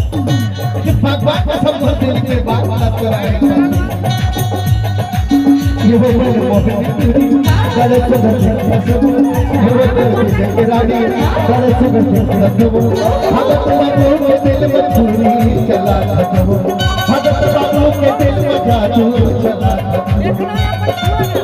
भगवान का सब दिल के बात बात कर रहे हैं ये वो मोहन गले से धरती सब ये वो के रानी गले से धरती सब भगत बाबू के दिल में छुरी चला खत्म भगत बाबू के दिल में जादू चला खत्म